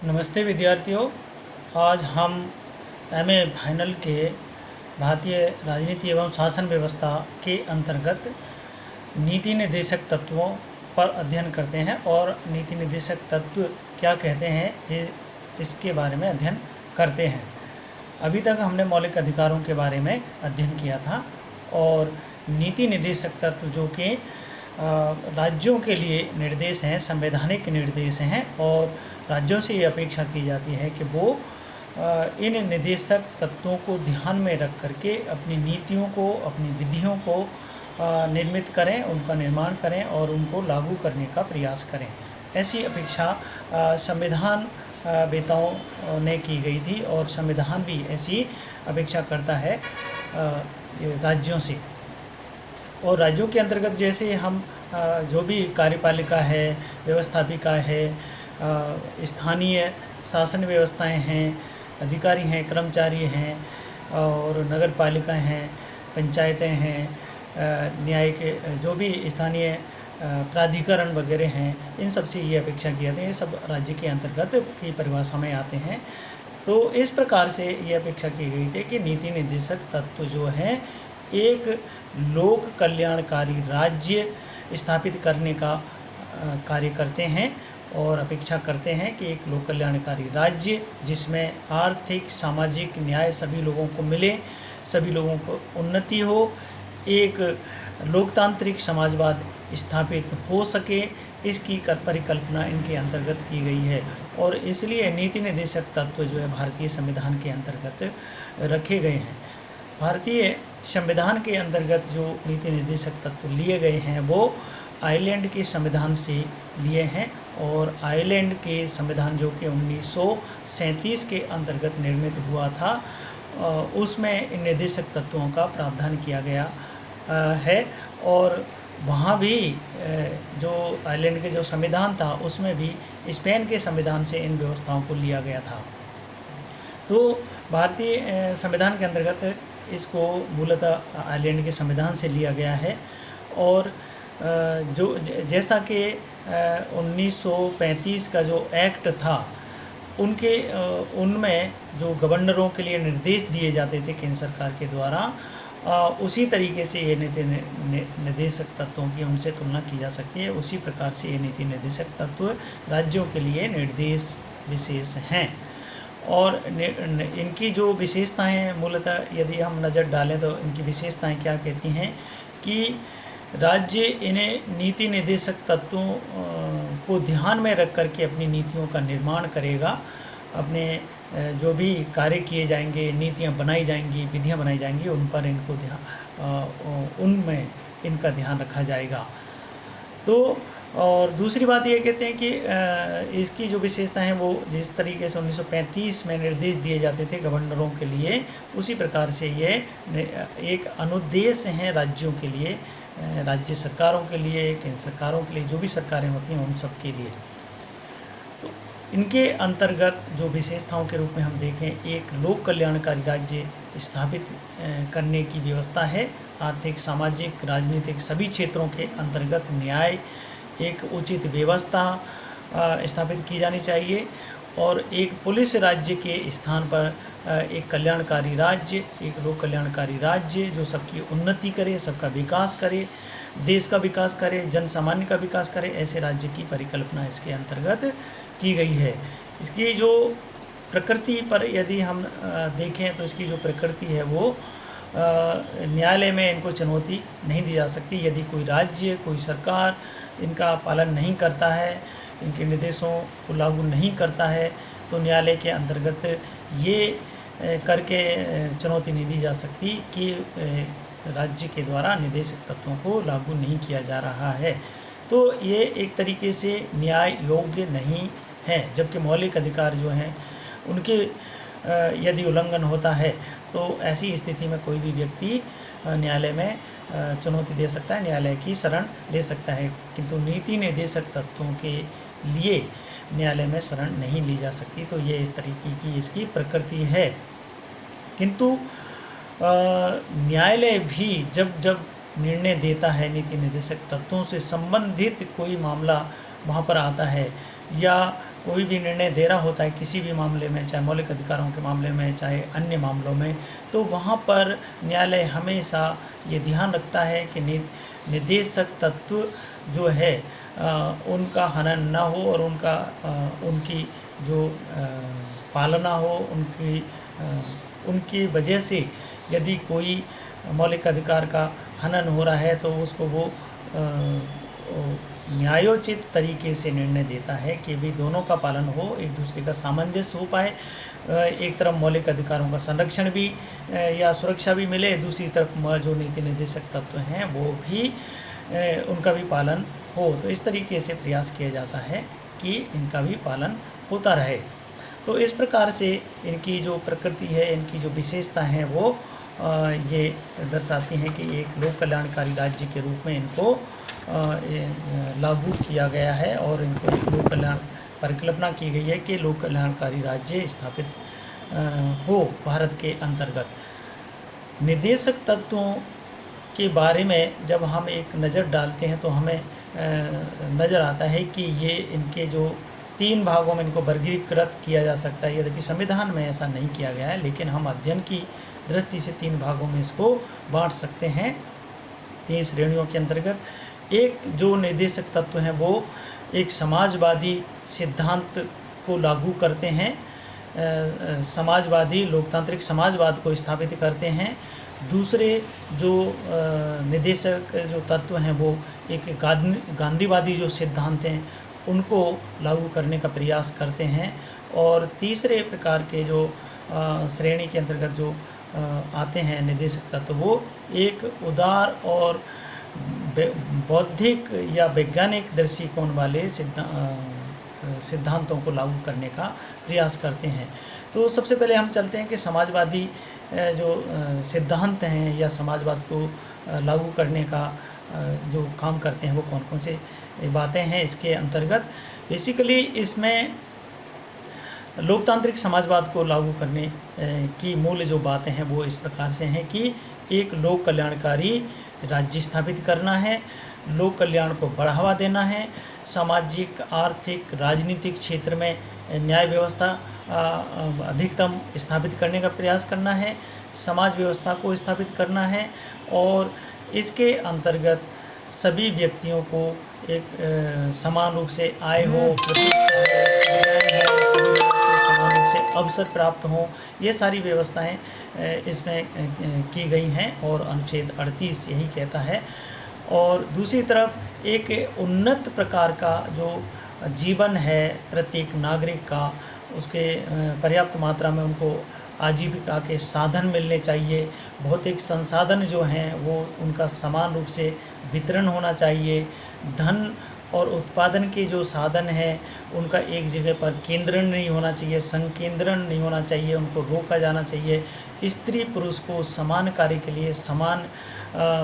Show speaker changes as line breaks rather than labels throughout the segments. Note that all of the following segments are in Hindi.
नमस्ते विद्यार्थियों। आज हम एमए फाइनल के भारतीय राजनीति एवं शासन व्यवस्था के अंतर्गत नीति निर्देशक तत्वों पर अध्ययन करते हैं और नीति निर्देशक तत्व क्या कहते हैं इसके बारे में अध्ययन करते हैं। अभी तक हमने मौलिक अधिकारों के बारे में अध्ययन किया था और नीति निर्देशक तत्व जो कि राज्यों के लिए निर्देश हैं, संवैधानिक निर्देश हैं और राज्यों से ये अपेक्षा की जाती है कि वो इन निर्देशक तत्वों को ध्यान में रख करके अपनी नीतियों को, अपनी विधियों को निर्मित करें, उनका निर्माण करें और उनको लागू करने का प्रयास करें। ऐसी अपेक्षा संविधान वेताओं ने की गई थी और संविधान भी ऐसी अपेक्षा करता है राज्यों से। और राज्यों के अंतर्गत जैसे हम जो भी कार्यपालिका है, व्यवस्थापिका है, स्थानीय शासन व्यवस्थाएं हैं, अधिकारी हैं, कर्मचारी हैं और नगर पालिकाएँ हैं, पंचायतें हैं, न्यायिक जो भी स्थानीय प्राधिकरण वगैरह हैं, इन सब से ये अपेक्षा की जाती है। ये सब राज्य के अंतर्गत की परिभाषा में आते हैं। तो इस प्रकार से ये अपेक्षा की गई थी कि नीति निर्देशक तत्व जो हैं एक लोक कल्याणकारी राज्य स्थापित करने का कार्य करते हैं और अपेक्षा करते हैं कि एक लोक कल्याणकारी राज्य जिसमें आर्थिक, सामाजिक न्याय सभी लोगों को मिले, सभी लोगों को उन्नति हो, एक लोकतांत्रिक समाजवाद स्थापित हो सके, इसकी परिकल्पना इनके अंतर्गत की गई है। और इसलिए नीति निर्देशक तत्व जो है भारतीय संविधान के अंतर्गत रखे गए हैं। भारतीय संविधान के अंतर्गत जो नीति निर्देशक तत्व लिए गए हैं वो आयरलैंड के संविधान से लिए हैं और आयरलैंड के संविधान जो कि 1937 के अंतर्गत निर्मित हुआ था, उसमें इन निर्देशक तत्वों का प्रावधान किया गया है। और वहाँ भी जो आयरलैंड के जो संविधान था उसमें भी स्पेन के संविधान से इन व्यवस्थाओं को लिया गया था। तो भारतीय संविधान के अंतर्गत इसको मूलतः आयरलैंड के संविधान से लिया गया है। और जो जैसा कि 1935 का जो एक्ट था उनमें जो गवर्नरों के लिए निर्देश दिए जाते थे केंद्र सरकार के द्वारा, उसी तरीके से ये नीति निर्देशक तत्वों की उनसे तुलना की जा सकती है। उसी प्रकार से ये नीति निर्देशक तत्व राज्यों के लिए निर्देश विशेष हैं। और इनकी जो विशेषताएं हैं, मूलतः यदि हम नज़र डालें तो इनकी विशेषताएं क्या कहती हैं कि राज्य इन्हें नीति निर्देशक तत्वों को ध्यान में रख करके अपनी नीतियों का निर्माण करेगा। अपने जो भी कार्य किए जाएंगे, नीतियां बनाई जाएंगी, विधियां बनाई जाएंगी, उन पर इनको उनमें इनका ध्यान रखा जाएगा। तो और दूसरी बात ये कहते हैं कि इसकी जो विशेषता है वो जिस तरीके से 1935 में निर्देश दिए जाते थे गवर्नरों के लिए, उसी प्रकार से ये एक अनुदेश हैं राज्यों के लिए, राज्य सरकारों के लिए, केंद्र सरकारों के लिए, जो भी सरकारें होती हैं उन सब के लिए। तो इनके अंतर्गत जो विशेषताओं के रूप में हम देखें, एक लोक कल्याणकारी राज्य स्थापित करने की व्यवस्था है। आर्थिक, सामाजिक, राजनीतिक सभी क्षेत्रों के अंतर्गत न्याय, एक उचित व्यवस्था स्थापित की जानी चाहिए और एक पुलिस राज्य के स्थान पर एक कल्याणकारी राज्य, एक लोक कल्याणकारी राज्य जो सबकी उन्नति करे, सबका विकास करे, देश का विकास करे, जन सामान्य का विकास करे, ऐसे राज्य की परिकल्पना इसके अंतर्गत की गई है। इसकी जो प्रकृति पर यदि हम देखें तो इसकी जो प्रकृति है वो न्यायालय में इनको चुनौती नहीं दी जा सकती। यदि कोई राज्य, कोई सरकार इनका पालन नहीं करता है, इनके निर्देशों को लागू नहीं करता है, तो न्यायालय के अंतर्गत ये करके चुनौती नहीं दी जा सकती कि राज्य के द्वारा निर्देशक तत्वों को लागू नहीं किया जा रहा है। तो ये एक तरीके से न्याय योग्य नहीं है। जबकि मौलिक अधिकार जो हैं उनके यदि उल्लंघन होता है तो ऐसी स्थिति में कोई भी व्यक्ति न्यायालय में चुनौती दे सकता है, न्यायालय की शरण ले सकता है, किंतु नीति निर्देशक तत्वों के लिए न्यायालय में शरण नहीं ली जा सकती। तो ये इस तरीके की इसकी प्रकृति है। किंतु न्यायालय भी जब जब निर्णय देता है नीति निर्देशक तत्वों से संबंधित कोई मामला वहाँ पर आता है, या कोई भी निर्णय दे रहा होता है किसी भी मामले में, चाहे मौलिक अधिकारों के मामले में, चाहे अन्य मामलों में, तो वहाँ पर न्यायालय हमेशा ये ध्यान रखता है कि निर्देशक तत्व जो है उनका हनन ना हो और उनकी जो पालना हो, उनकी वजह से यदि कोई मौलिक अधिकार का हनन हो रहा है तो उसको वो न्यायोचित तरीके से निर्णय देता है कि भी दोनों का पालन हो, एक दूसरे का सामंजस्य हो पाए, एक तरफ मौलिक अधिकारों का संरक्षण भी या सुरक्षा भी मिले, दूसरी तरफ जो नीति निर्देशक तत्व हैं वो भी उनका भी पालन हो। तो इस तरीके से प्रयास किया जाता है कि इनका भी पालन होता रहे। तो इस प्रकार से इनकी जो प्रकृति है, इनकी जो विशेषता हैं वो ये दर्शाती हैं कि एक लोक कल्याणकारी राज्य के रूप में इनको लागू किया गया है और इनको एक लोक कल्याण परिकल्पना की गई है कि लोक कल्याणकारी राज्य स्थापित हो भारत के अंतर्गत। निर्देशक तत्वों के बारे में जब हम एक नज़र डालते हैं तो हमें नज़र आता है कि ये इनके जो 3 भागों में इनको वर्गीकृत किया जा सकता है। यद्यपि संविधान में ऐसा नहीं किया गया है, लेकिन हम अध्ययन की दृष्टि से 3 भागों में इसको बांट सकते हैं, 3 श्रेणियों के अंतर्गत। एक जो निर्देशक तत्व हैं वो एक समाजवादी सिद्धांत को लागू करते हैं, समाजवादी लोकतांत्रिक समाजवाद को स्थापित करते हैं। दूसरे जो निर्देशक जो तत्व हैं वो एक गांधीवादी जो सिद्धांत हैं उनको लागू करने का प्रयास करते हैं। और तीसरे प्रकार के जो श्रेणी के अंतर्गत जो आते हैं निर्देशक तत्व, वो एक उदार और बौद्धिक या वैज्ञानिक दृष्टिकोण वाले सिद्धांतों को लागू करने का प्रयास करते हैं। तो सबसे पहले हम चलते हैं कि समाजवादी जो सिद्धांत हैं या समाजवाद को लागू करने का जो काम करते हैं वो कौन कौन से बातें हैं इसके अंतर्गत। बेसिकली इसमें लोकतांत्रिक समाजवाद को लागू करने की मूल जो बातें हैं वो इस प्रकार से हैं कि एक लोक कल्याणकारी राज्य स्थापित करना है, लोक कल्याण को बढ़ावा देना है, सामाजिक, आर्थिक, राजनीतिक क्षेत्र में न्याय व्यवस्था अधिकतम स्थापित करने का प्रयास करना है, समाज व्यवस्था को स्थापित करना है और इसके अंतर्गत सभी व्यक्तियों को एक समान रूप से आय हो, प्रतिष्ठा हो, सभी लोगों को समान रूप से अवसर प्राप्त हों, ये सारी व्यवस्थाएं इसमें की गई हैं और अनुच्छेद 38 यही कहता है। और दूसरी तरफ एक उन्नत प्रकार का जो जीवन है प्रत्येक नागरिक का, उसके पर्याप्त मात्रा में उनको आजीविका के साधन मिलने चाहिए, भौतिक संसाधन जो हैं वो उनका समान रूप से वितरण होना चाहिए, धन और उत्पादन के जो साधन हैं उनका एक जगह पर केंद्रण नहीं होना चाहिए, संकेंद्रण नहीं होना चाहिए, उनको रोका जाना चाहिए। स्त्री पुरुष को समान कार्य के लिए समान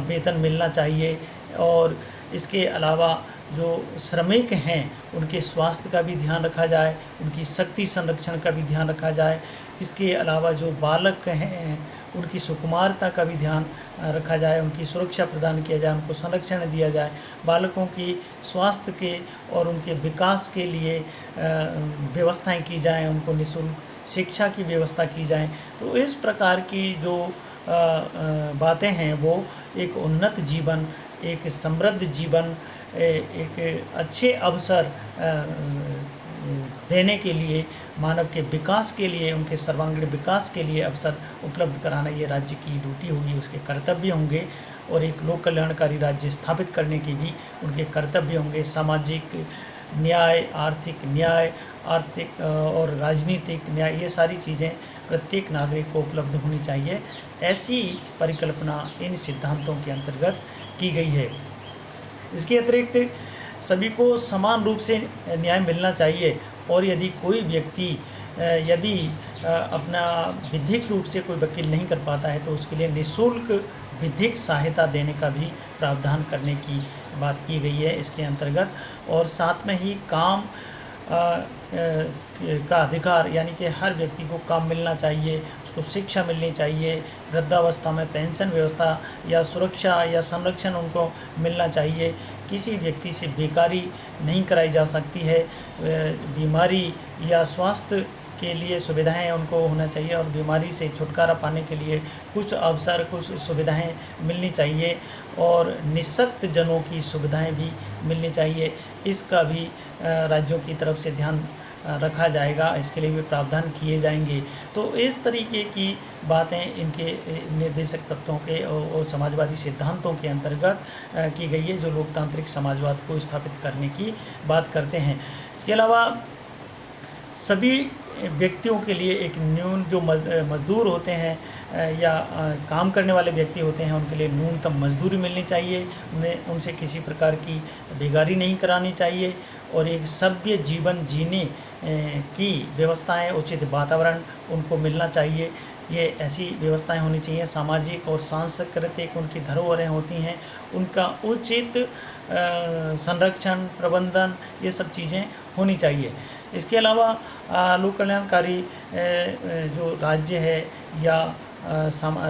वेतन मिलना चाहिए और इसके अलावा जो श्रमिक हैं उनके स्वास्थ्य का भी ध्यान रखा जाए, उनकी शक्ति संरक्षण का भी ध्यान रखा जाए। इसके अलावा जो बालक हैं उनकी सुकुमारता का भी ध्यान रखा जाए, उनकी सुरक्षा प्रदान किया जाए, उनको संरक्षण दिया जाए, बालकों की स्वास्थ्य के और उनके विकास के लिए व्यवस्थाएं की जाएं, उनको निःशुल्क शिक्षा की व्यवस्था की जाए। तो इस प्रकार की जो बातें हैं वो एक उन्नत जीवन, एक समृद्ध जीवन, एक अच्छे अवसर देने के लिए, मानव के विकास के लिए, उनके सर्वांगीण विकास के लिए अवसर उपलब्ध कराना ये राज्य की ड्यूटी होगी, उसके कर्तव्य होंगे। और एक लोक कल्याणकारी राज्य स्थापित करने के भी उनके कर्तव्य होंगे। सामाजिक न्याय, आर्थिक और राजनीतिक न्याय, ये सारी चीज़ें प्रत्येक नागरिक को उपलब्ध होनी चाहिए। ऐसी परिकल्पना इन सिद्धांतों के अंतर्गत की गई है। इसके अतिरिक्त सभी को समान रूप से न्याय मिलना चाहिए और यदि कोई व्यक्ति अपना विधिक रूप से कोई वकील नहीं कर पाता है तो उसके लिए निःशुल्क विधिक सहायता देने का भी प्रावधान करने की बात की गई है इसके अंतर्गत। और साथ में ही काम का अधिकार, यानी कि हर व्यक्ति को काम मिलना चाहिए, उसको शिक्षा मिलनी चाहिए, वृद्धावस्था में पेंशन व्यवस्था या सुरक्षा या संरक्षण उनको मिलना चाहिए। किसी व्यक्ति से बेकारी नहीं कराई जा सकती है। बीमारी या स्वास्थ्य के लिए सुविधाएं उनको होना चाहिए और बीमारी से छुटकारा पाने के लिए कुछ अवसर, कुछ सुविधाएं मिलनी चाहिए और निःशक्त जनों की सुविधाएं भी मिलनी चाहिए। इसका भी राज्यों की तरफ से ध्यान रखा जाएगा, इसके लिए भी प्रावधान किए जाएंगे। तो इस तरीके की बातें इनके निर्देशक तत्वों के और समाजवादी सिद्धांतों के अंतर्गत की गई है, जो लोकतांत्रिक समाजवाद को स्थापित करने की बात करते हैं। इसके अलावा सभी व्यक्तियों के लिए एक न्यून जो मज़दूर होते हैं या काम करने वाले व्यक्ति होते हैं, उनके लिए न्यूनतम मजदूरी मिलनी चाहिए, उन्हें उनसे किसी प्रकार की बेगारी नहीं करानी चाहिए और एक सभ्य जीवन जीने की व्यवस्थाएं, उचित वातावरण उनको मिलना चाहिए। ये ऐसी व्यवस्थाएं होनी चाहिए। सामाजिक और सांस्कृतिक उनकी धरोहरें होती हैं, उनका उचित संरक्षण, प्रबंधन, ये सब चीज़ें होनी चाहिए। इसके अलावा लोक कल्याणकारी जो राज्य है या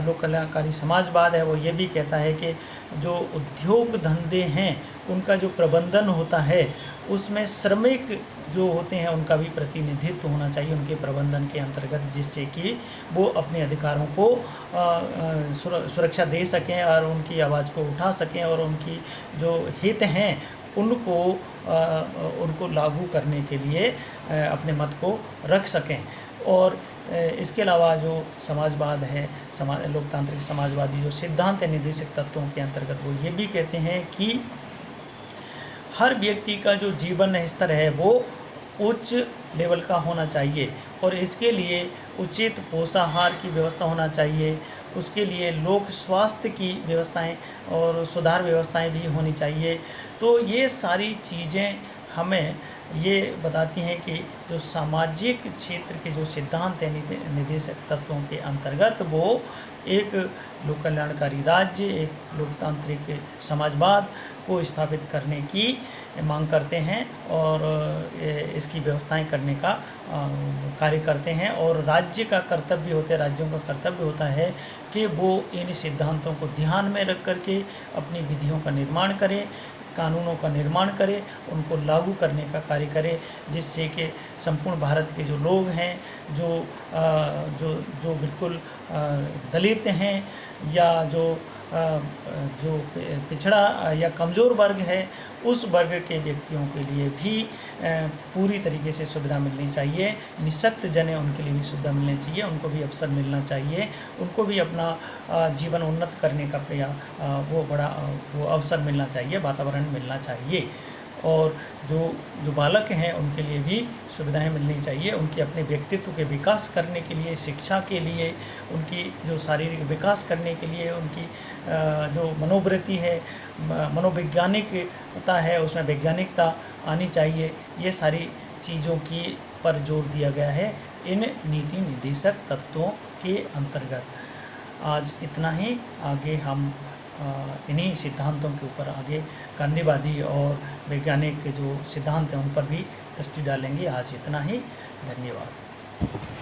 लोक कल्याणकारी समाजवाद है, वो ये भी कहता है कि जो उद्योग धंधे हैं उनका जो प्रबंधन होता है उसमें श्रमिक जो होते हैं उनका भी प्रतिनिधित्व होना चाहिए उनके प्रबंधन के अंतर्गत, जिससे कि वो अपने अधिकारों को सुरक्षा दे सकें और उनकी आवाज़ को उठा सकें और उनकी जो हित हैं उनको लागू करने के लिए अपने मत को रख सकें। और इसके अलावा जो समाजवाद है, लोकतांत्रिक समाजवादी जो सिद्धांत है निर्देशक तत्वों के अंतर्गत, वो ये भी कहते हैं कि हर व्यक्ति का जो जीवन स्तर है वो उच्च लेवल का होना चाहिए और इसके लिए उचित पोषाहार की व्यवस्था होना चाहिए। उसके लिए लोक स्वास्थ्य की व्यवस्थाएं और सुधार व्यवस्थाएं भी होनी चाहिए। तो ये सारी चीज़ें हमें ये बताती हैं कि जो सामाजिक क्षेत्र के जो सिद्धांत हैं निर्देशक तत्वों के अंतर्गत, वो एक लोक कल्याणकारी राज्य, एक लोकतांत्रिक समाजवाद को स्थापित करने की मांग करते हैं और इसकी व्यवस्थाएं करने का कार्य करते हैं। और राज्य का कर्तव्य होता है, राज्यों का कर्तव्य होता है कि वो इन सिद्धांतों को ध्यान में रख करके अपनी विधियों का निर्माण करें, कानूनों का निर्माण करे, उनको लागू करने का कार्य करे, जिससे कि संपूर्ण भारत के जो लोग हैं, जो बिल्कुल दलित हैं या जो पिछड़ा या कमज़ोर वर्ग है, उस वर्ग के व्यक्तियों के लिए भी पूरी तरीके से सुविधा मिलनी चाहिए। निःशक्त जन है, उनके लिए भी सुविधा मिलनी चाहिए, उनको भी अवसर मिलना चाहिए, उनको भी अपना जीवन उन्नत करने का वो अवसर मिलना चाहिए, वातावरण मिलना चाहिए। और जो बालक हैं उनके लिए भी सुविधाएं मिलनी चाहिए, उनके अपने व्यक्तित्व के विकास करने के लिए, शिक्षा के लिए, उनकी जो शारीरिक विकास करने के लिए, उनकी जो मनोवृत्ति है, मनोवैज्ञानिकता है, उसमें वैज्ञानिकता आनी चाहिए। ये सारी चीज़ों की पर जोर दिया गया है इन नीति निर्देशक तत्वों के अंतर्गत। आज इतना ही। आगे हम इन्हीं सिद्धांतों के ऊपर आगे गांधीवादी और वैज्ञानिक जो सिद्धांत हैं उन पर भी दृष्टि डालेंगे। आज इतना ही। धन्यवाद।